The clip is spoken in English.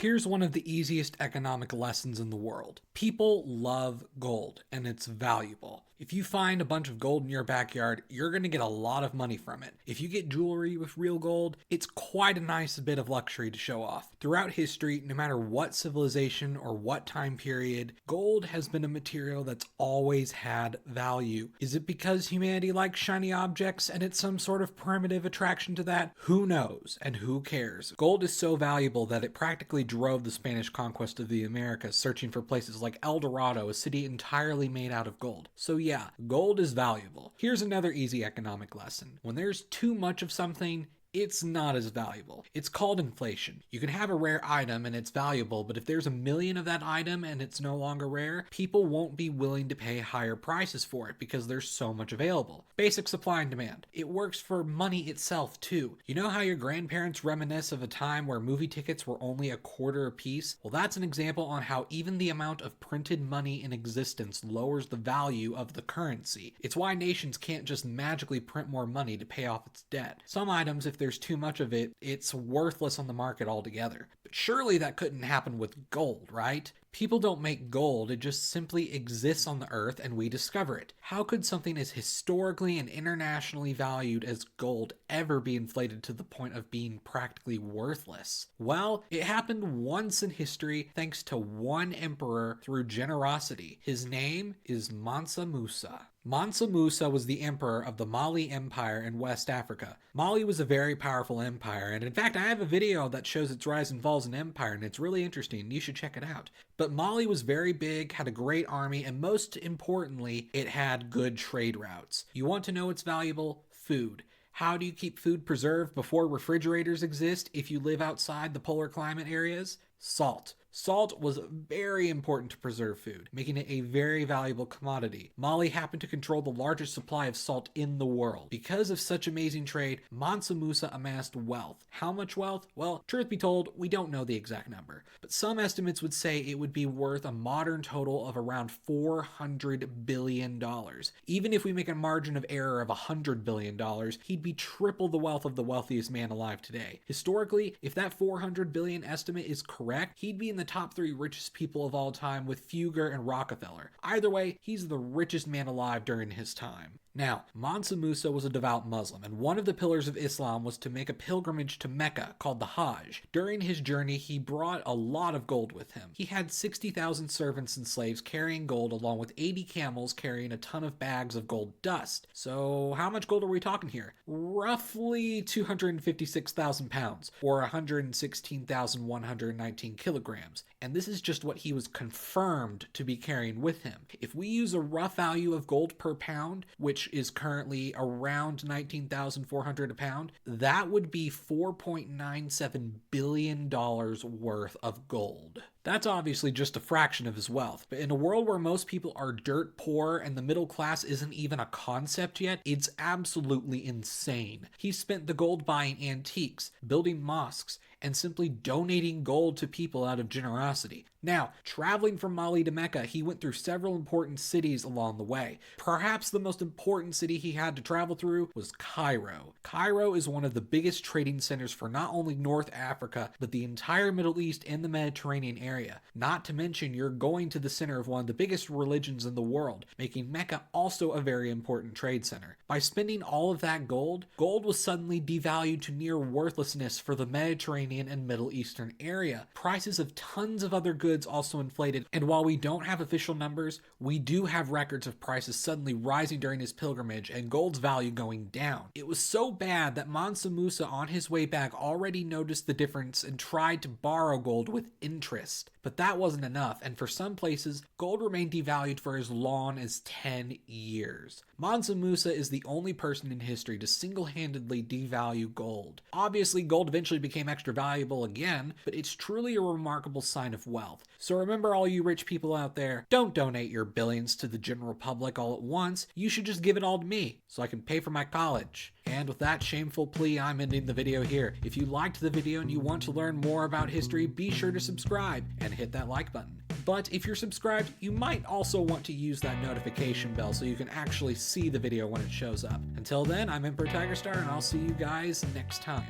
Here's one of the easiest economic lessons in the world. People love gold, and it's valuable. If you find a bunch of gold in your backyard, you're going to get a lot of money from it. If you get jewelry with real gold, it's quite a nice bit of luxury to show off. Throughout history, no matter what civilization or what time period, gold has been a material that's always had value. Is it because humanity likes shiny objects and it's some sort of primitive attraction to that? Who knows, and who cares? Gold is so valuable that it practically drove the Spanish conquest of the Americas, searching for places like El Dorado, a city entirely made out of gold. So yeah, gold is valuable. Here's another easy economic lesson. When there's too much of something, it's not as valuable. It's called inflation. You can have a rare item and it's valuable, but if there's a million of that item and it's no longer rare, people won't be willing to pay higher prices for it because there's so much available. Basic supply and demand. It works for money itself too. You know how your grandparents reminisce of a time where movie tickets were only a quarter a piece? Well, that's an example on how even the amount of printed money in existence lowers the value of the currency. It's why nations can't just magically print more money to pay off its debt. Some items, if there's too much of it, it's worthless on the market altogether. But surely that couldn't happen with gold, right? People don't make gold, it just simply exists on the earth and we discover it. How could something as historically and internationally valued as gold ever be inflated to the point of being practically worthless? Well, it happened once in history thanks to one emperor through generosity. His name is Mansa Musa. Mansa Musa was the emperor of the Mali Empire in West Africa. Mali was a very powerful empire, and in fact I have a video that shows its rise and falls in empire, and it's really interesting. You should check it out. But Mali was very big, had a great army, and most importantly, it had good trade routes. You want to know what's valuable? Food. How do you keep food preserved before refrigerators exist if you live outside the polar climate areas? Salt. Salt was very important to preserve food, making it a very valuable commodity. Mali happened to control the largest supply of salt in the world. Because of such amazing trade, Mansa Musa amassed wealth. How much wealth? Well, truth be told, we don't know the exact number, but some estimates would say it would be worth a modern total of around $400 billion. Even if we make a margin of error of $100 billion, he'd be triple the wealth of the wealthiest man alive today. Historically, if that 400 billion estimate is correct, he'd be in the top 3 richest people of all time with Fugger and Rockefeller. Either way, he's the richest man alive during his time. Now, Mansa Musa was a devout Muslim, and one of the pillars of Islam was to make a pilgrimage to Mecca called the Hajj. During his journey, he brought a lot of gold with him. He had 60,000 servants and slaves carrying gold, along with 80 camels carrying a ton of bags of gold dust. So how much gold are we talking here? Roughly 256,000 pounds, or 116,119 kilograms. And this is just what he was confirmed to be carrying with him. If we use a rough value of gold per pound, which is currently around 19,400 a pound, that would be $4.97 billion worth of gold. That's obviously just a fraction of his wealth, but in a world where most people are dirt poor and the middle class isn't even a concept yet, it's absolutely insane. He spent the gold buying antiques, building mosques, and simply donating gold to people out of generosity. Now, traveling from Mali to Mecca, he went through several important cities along the way. Perhaps the most important city he had to travel through was Cairo. Cairo is one of the biggest trading centers for not only North Africa, but the entire Middle East and the Mediterranean area. Not to mention, you're going to the center of one of the biggest religions in the world, making Mecca also a very important trade center. By spending all of that gold, gold was suddenly devalued to near worthlessness for the Mediterranean and Middle Eastern area. Prices of tons of other goods also inflated, and while we don't have official numbers, we do have records of prices suddenly rising during his pilgrimage and gold's value going down. It was so bad that Mansa Musa on his way back already noticed the difference and tried to borrow gold with interest. But that wasn't enough, and for some places, gold remained devalued for as long as 10 years. Mansa Musa is the only person in history to single-handedly devalue gold. Obviously, gold eventually became extra valuable again, but it's truly a remarkable sign of wealth. So remember, all you rich people out there, don't donate your billions to the general public all at once. You should just give it all to me, so I can pay for my college. And with that shameful plea, I'm ending the video here. If you liked the video and you want to learn more about history, be sure to subscribe and hit that like button. But if you're subscribed, you might also want to use that notification bell so you can actually see the video when it shows up. Until then, I'm Emperor Tigerstar, and I'll see you guys next time.